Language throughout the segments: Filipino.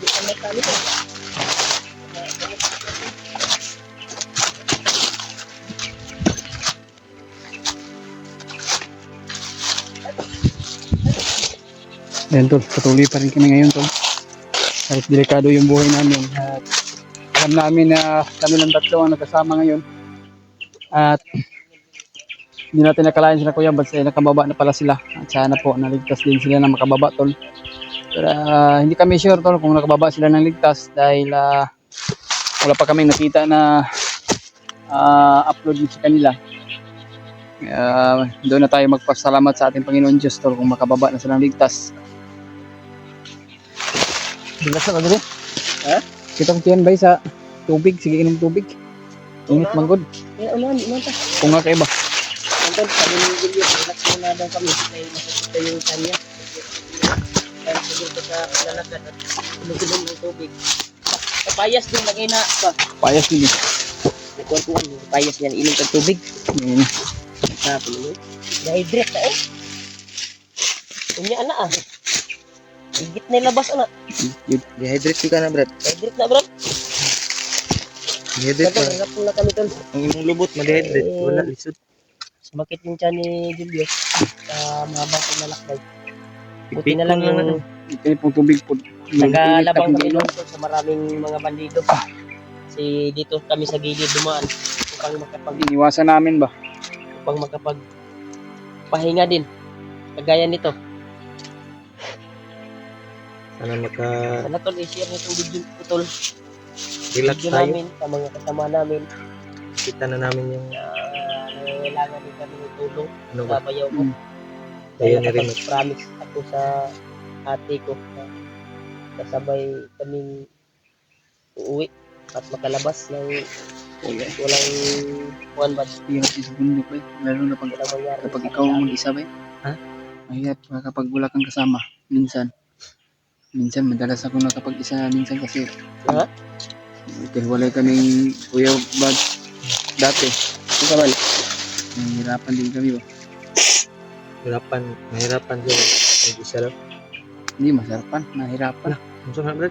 Di ka may kami ko. Ayan tol, patuloy pa rin kami ngayon tol. Kahit delikado yung buhay namin. At alam namin na kami lang tatlo ang nagkasama ngayon. At hindi natin nakalain sila kuya, ba't nakababa na pala sila. At sana po naligtas din sila na makababa tol. Pero hindi kami sure tol kung nakababa sila ng ligtas dahil wala pa kaming nakita na upload sa kanila. Doon na tayo magpasalamat sa ating Panginoon Diyos tol kung makababa na silang ligtas. Bilas na dito. Ha? Kitang tiyan bay sa tubig, sige inom tubig. Init manggod. Eh, unahan, di man ta. Kung nga kaiba. Hanggang kami ng Julius, relax muna daw kami. Kaya makikita yung kanya. Kaya siguro ko sa kalalagad at tulog-tulog ng tubig. Payas din, lagay na ba? Payas din. Nagkuhan-kuhan, payas yan, inom kang tubig. Ayan. Sabi mo, na-hydrate na eh. Unya na ah. Higit na ilabas na. Dehydrate ka na, Brad. Hydrate na bro. Dehydrate Dapat ka. hirap na kami tol. Ang imong lubot, ma-dehydrate. Wala, lisod. Sumakit yung tiyan ni Julius sa mahabang paglalakbay. Buti Pipikon na lang lang yung Ito yung pong tubig po. nagalabang kami doon tol sa maraming mga bandido. Si dito kami sa gilid dumaan Iniwasan namin ba? upang pahinga din. Kagaya nito. Sana Sana tol, i-share nitong video ko tol. relax Video tayo. namin sa mga kasama namin. Kita na namin yung Nangailangan din kami ng tulong ano sa ba. bayaw ko. Tayo na rin. Promise ako sa ate ko na kasabay kaming uuwi at makalabas ng walang one bad Hirap din sa bundok ba? Lalo na pag, walang mangyari. kapag ikaw ang mag-isa ba? Ha? Mahirap kapag wala kang kasama. Minsan madalas ako nakapag-isa minsan kasi Ha? wala kaming kuya bag dati. Ito ka man. Nahihirapan din kami ba? Mahirapan siya. Mag-isa lang. Hindi masarapan, nahirapan. Ano na, Brad?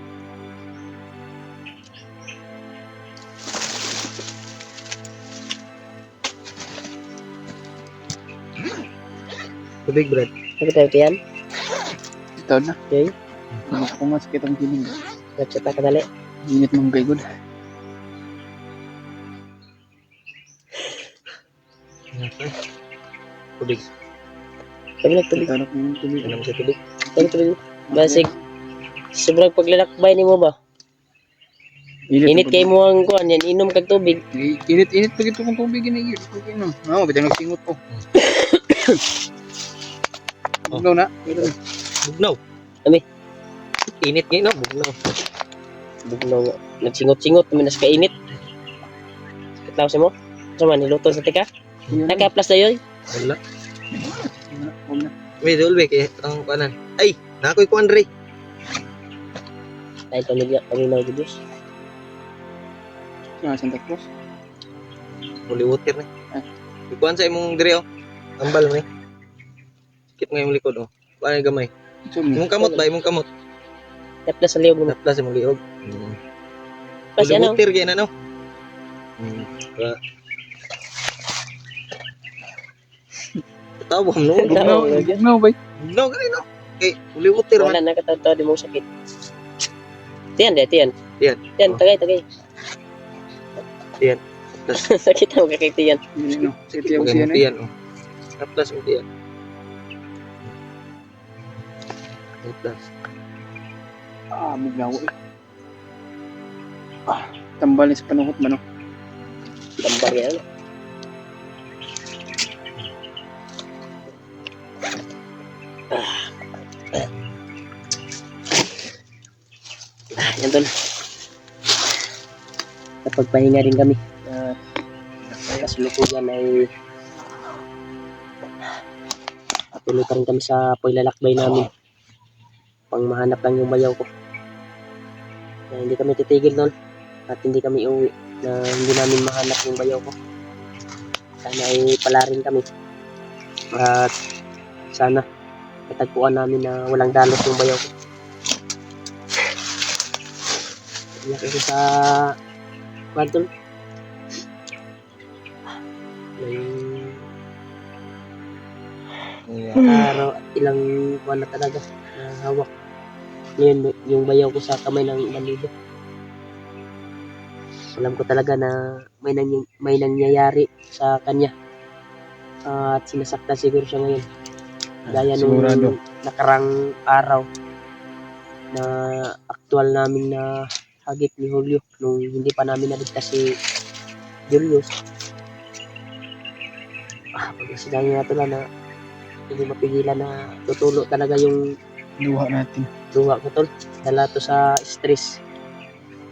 Tubig, Brad. Sabi tayo tiyan. Ito na. Okay. Kung masakit ang kinig. Nagtsata ka dali. Init mong gaygod. Tubig. Sabi nagtubig. Ito na kung tubig. Ano mo sa tubig? Sabi tubig. Basig. Sobrang paglalakbay ni mo ba? Init kay mo ang kuan yan. Inom kag tubig. Init pag ito kung tubig ginigil. Okay no. Oo, bitang nagsingot po. Bugnaw na. Bugnaw. Ami. Init ngayon, no? Bugnaw. Bugnaw nga. Nagsingot-singot. Minas ka init. Katlaw si mo? Sama niluto sa tika? Naka-plus na yun? Wala. Huwag na. May dulbe kaya ang kanan. Ay, nakoy ko Andre. Ay, pamilya. Kami mga Diyos. Sa Santa Cruz. Holy water na. Ikuan sa imong dire oh. Ambal mo ni. Sikit nga imong likod oh. Kuan ang gamay. Imong kamot ba imong kamot? Tapos sa liyog mo. Naplas imong liog. Kasi Holy ano? water kaya na no. Tawo mo no. Bugnaw ba? Bugnaw gani no. Okay, holy water man. Wala na katatawa di mo sakit. Tiyan, tiyan. Tiyan. Tiyan, Oh. tagay. Tiyan. Sakit na magkakitiyan. Hindi no. Sige tiyaw Pagay siya mo na. tiyan oh. Naplas mo tiyan. Naplas. Bugnaw eh. Tambal sa panuhot man no. Tambal yan. Yan tol. Napagpahinga rin kami. Kasulukuyan ay tuloy pa rin kami sa paglalakbay namin. Pang mahanap lang yung bayaw ko. Hindi kami titigil tol. At hindi kami uwi na hindi namin mahanap yung bayaw ko. Sana ay palarin kami. At sana matagpuan namin na walang dalos yung bayaw ko. Iyak ako sa kwarto. May araw, ilang buwan na talaga na hawak. Ngayon, yung bayaw ko sa kamay ng bandido. Alam ko talaga na may nangyayari sa kanya. At sinasaktan siguro siya ngayon. Gaya nung Sigurado. nakarang araw na aktual namin na hagip ni Julio nung hindi pa namin naligtas si Julius. Pagkasilang nga tula na hindi mapigilan na tutulo talaga yung Luha natin. luha ko tol. Dala to sa stress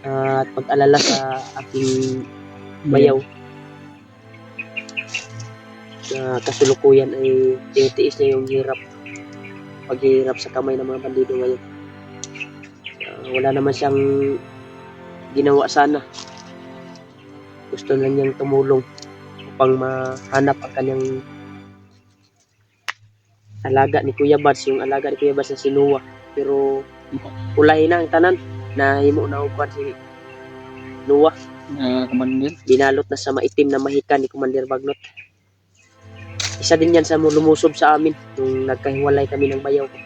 at pag-alala sa aking bayaw. Na kasulukuyan ay tinitiis niya yung paghihirap sa kamay ng mga bandido ngayon. Wala naman siyang ginawa sana. Gusto lang niyang tumulong upang mahanap ang kanyang alaga ni Kuya Bats, yung alaga ni Kuya Bats na si Noah. Pero ulahin na ang tanan na himo na upan si Noah. Commander. Binalot na sa maitim na mahika ni Commander Bagnot. Isa din yan sa lumusob sa amin nung nagkahiwalay kami ng bayaw ko.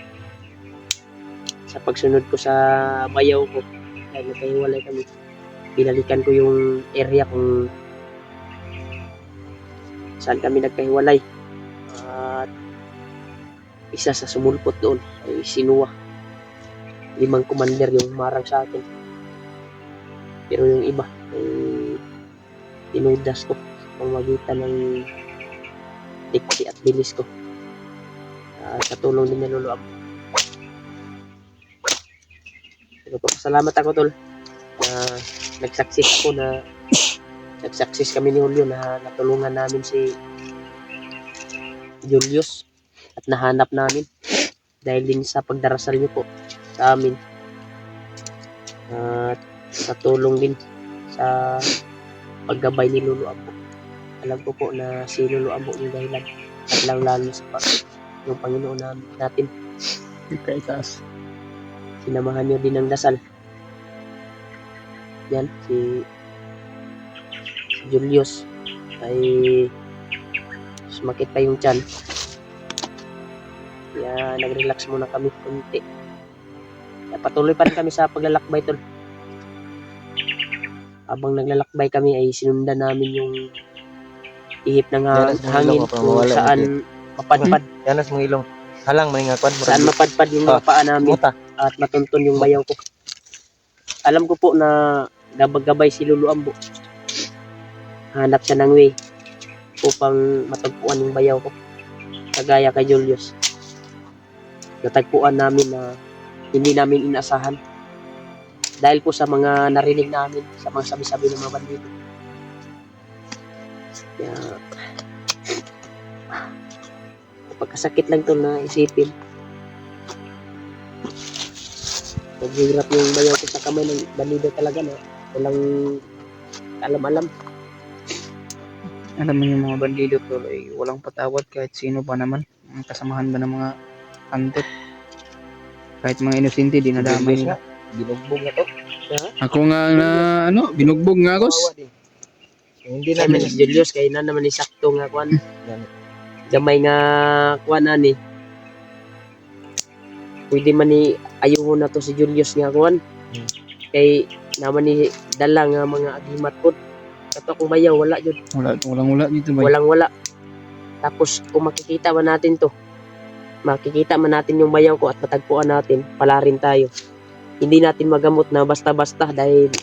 Sa pagsunod ko sa bayaw ko, dahil nagkahiwalay kami, binalikan ko yung area kung saan kami nagkahiwalay. At isa sa sumulpot doon ay si Noah. 5 commander yung marang sa akin. Pero yung iba ay tinudas ko sa pamamagitan ng dikti at bilis ko. Sa tulong din ng Lolo Amo. Pero salamat ako tol na nagsaksis kami ni Julio na natulungan namin si Julius at nahanap namin dahil din sa pagdarasal niyo po sa amin at sa tulong din sa paggabay ni Lolo Amo. Alam ko po na si Lolo Amo yung dahilan at lalo sa yung Panginoon natin. Itaas. Sinamahan niyo din ng dasal. Yan, si Julius ay sumakit pa yung tiyan. Kaya nag-relax muna kami konti. Kaya patuloy pa rin kami sa paglalakbay tol. Habang naglalakbay kami ay sinundan namin yung ihip ng hangin kung saan mapadpad. Yanas mong ilong. Halang maninga kwan. Saan mapadpad yung mga paa namin at matuntun yung bayaw ko. Alam ko po na gabay si Lolo Ambo. Hanap siya ng way upang matagpuan yung bayaw ko. Kagaya kay Julius. Natagpuan namin na hindi namin inaasahan. Dahil po sa mga narinig namin, sa mga sabi-sabi ng mga bandido. Kaya, pagkasakit lang to na isipin. Naghihirap yung bayaw ko sa kamay ng bandido talaga na walang alam-alam. Alam mo yung mga bandido tol ay walang patawad kahit sino pa naman. Ang kasamahan ba ng mga antet. Kahit mga inosente dinadamay nila. Binugbog na to. Ako nga na binugbog nga ako. Hindi Namin namin si Julius kay na naman ni sakto nga kwan. Gamay nga kwan ani. Pwede man ni ayuhon na to si Julius nga kwan. Kay naman ni dala nga mga agimat pod. Kato kung bayaw wala jud. Walang dito ba? Walang wala. Tapos kung makikita man natin to. Makikita man natin yung bayaw ko at matagpuan natin, pala rin tayo. Hindi natin magamot na basta-basta dahil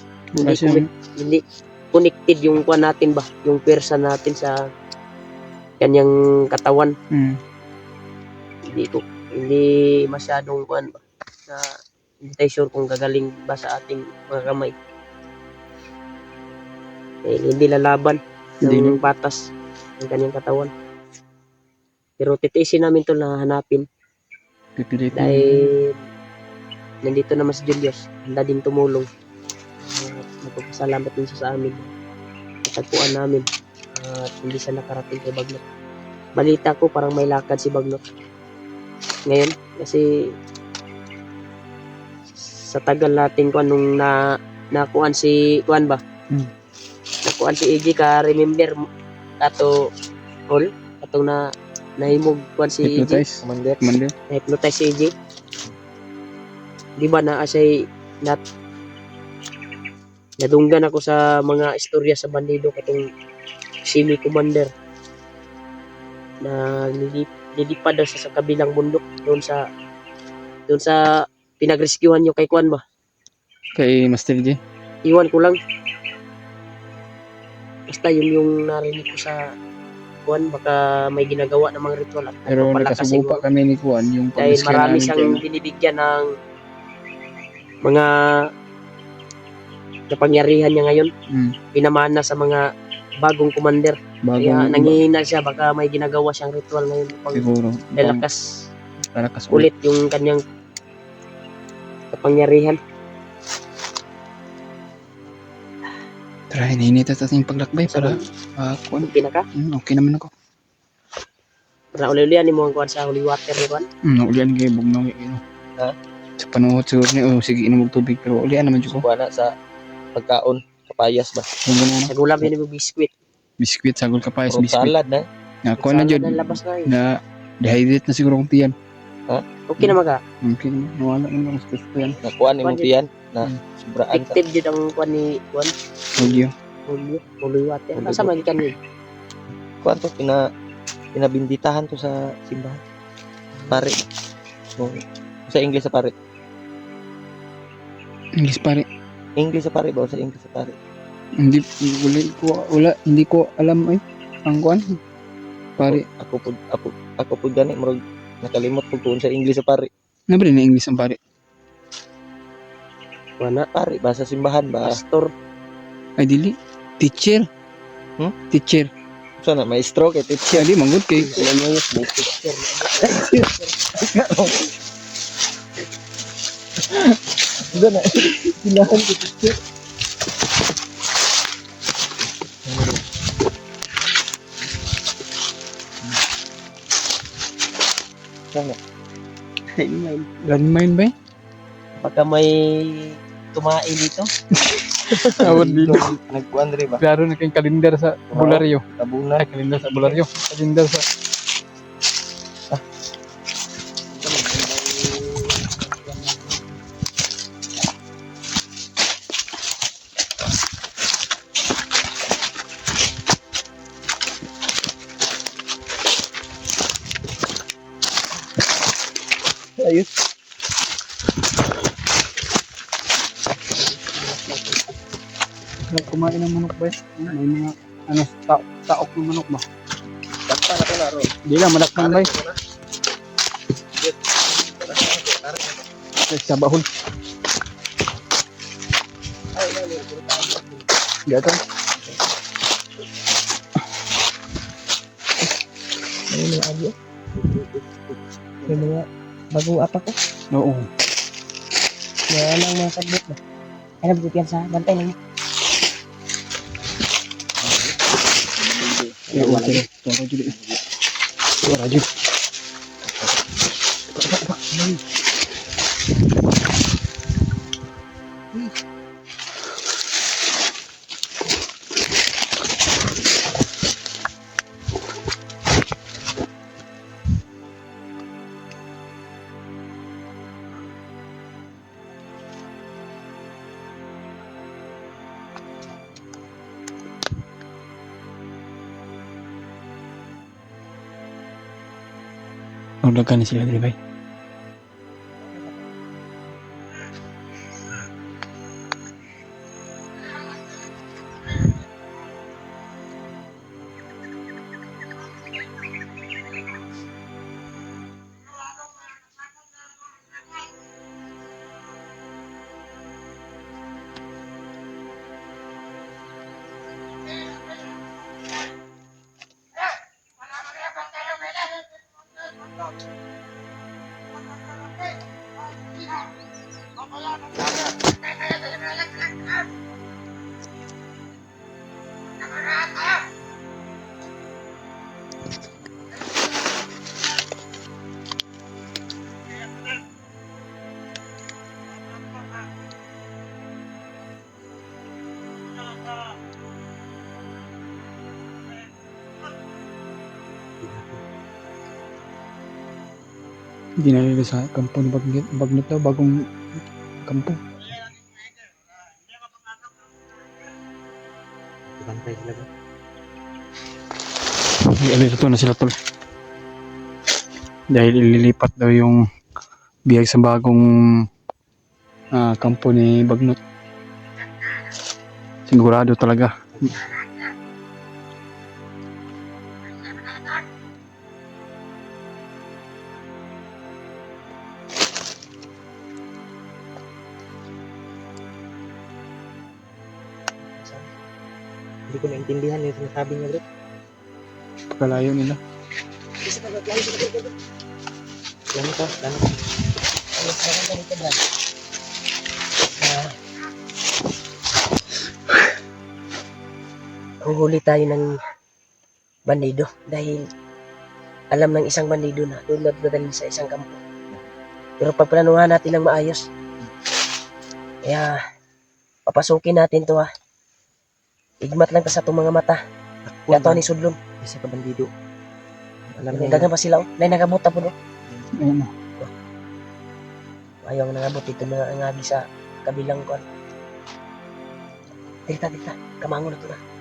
hindi connected yung kuan natin ba, yung pwersa natin sa kanyang katawan. Hindi masyadong kuan ba na hindi tayo sure kung gagaling ba sa ating mga kamay. Hindi lalaban ng batas ng kanyang katawan. Pero titiisin namin to na hanapin. Dahil nandito naman si Julius, handa din tumulong. Nagpapasalamat din siya sa amin. Natagpuan namin at hindi siya nakarating kay Bagnot. Balita ko parang may lakad si Bagnot ngayon kasi sa tagal natin ko nung nakuan si kuan ba? Hmm. Nakuan si AJ ka remember ato all atong nahimog kuan si AJ, Hypnotize. Commander. Commander. na-hypnotize si AJ. Di ba na asay nadunggan ako sa mga istorya sa bandido katong Simi Commander na nilipad daw siya sa kabilang bundok doon sa pinagrescuehan nyo kay kuan ba? Kay Master J. Iwan ko lang. Basta yun yung narinig ko sa kuan, baka may ginagawa ng mga ritual at Pero nagpapalakas nakasubo pa siguro. kami ni Kuan yung Dahil pag-scan marami namin siyang kay binibigyan ng mga kapangyarihan niya ngayon. Pinamana sa mga bagong commander. Kaya bagong nanghihina siya, baka may ginagawa siyang ritual ngayon pang siguro lalakas palakas ulit. ulit yung kanyang kapangyarihan. Tara, hinihinit at ating paglakbay para Kuan. Okay na ka? Okay naman ako. Para uli-ulian mo ang kuan sa holy water ni kuan. Ulian kay bugnaw yun. Ha? Sa panuhot siguro niya, sige inom og tubig pero ulian naman jud ko. Kuha na sa pagkaon, kapayas ba? Yung ganun Sa gulam yun yung biskwit. biskwit, sagol kapayas, Fruit biskwit. salad na. Na kuan na jud Sana labas na eh. na dehydrate na siguro kung tiyan. Okay naman ka. Okay naman, nawala naman ang stress ko yan. Nakuha ni mo tiyan na sobraan sa Effective yun ang kuan ni kuan. Audio. Holy water. Asa man ikan yun? kuha to pinabinditahan to sa simbahan. Pare. Sa English sa pare. English pare. English sa pare ba o sa English sa pare? Hindi hindi ko alam ay ang kuan. Pare, Ako pud gani murag nakalimot pud tuon sa English sa pare. nabri na English ang pare. Kuan na. Pare ba sa simbahan ba? Pastor. Ay dili. Teacher. Teacher. Sana maestro kay teacher. Di manggod kay Alam mo yung teacher. Doon na. Sinahan ko teacher. Sana. landmine ba? Baka may tumain dito. Awon dito. Nagkuan diri ba? Klaro na kayong kalendar sa bularyo. Tabunan. Ay, kalendar sa bularyo. Kalendar sa Ayos. kumain ng manok ba? May mga taok ng manok ba? Basta na ko na ro. Di lang malakpan ba? Sa bahon. Gata. May mga agyo. May mga bagong apa ko. Oo. Kaya lang mga sabot ba. Alam ko yan sa bantay lang. Ya wala jud. Wala jud. Wala jud. Maglagan ni sila dili bay. Dinala sa kampo ni Bagnot daw, bagong kampo. Bantay sila ba? Alito na sila tol. Dahil ililipat daw yung biyag sa bagong kampo ni Bagnot. Sigurado talaga. Hindi ko naintindihan yung sinasabi niya, bro. Pagkalayo nila. Lano ka? Huhuli tayo ng bandido dahil alam ng isang bandido na doon nagdadali sa isang kampo. Pero pagplanuhan natin ng maayos. Kaya papasukin natin to ha. Igmat lang ka sa itong mga mata. Kaya to ni Sudlon. Isa ka bandido. Alam niya Dagan pa sila oh. Nay nagabuta po no. Ayun na. Ayaw nga nangabot ito na angagi sa kabilang kon. Dita. Kamango na to na.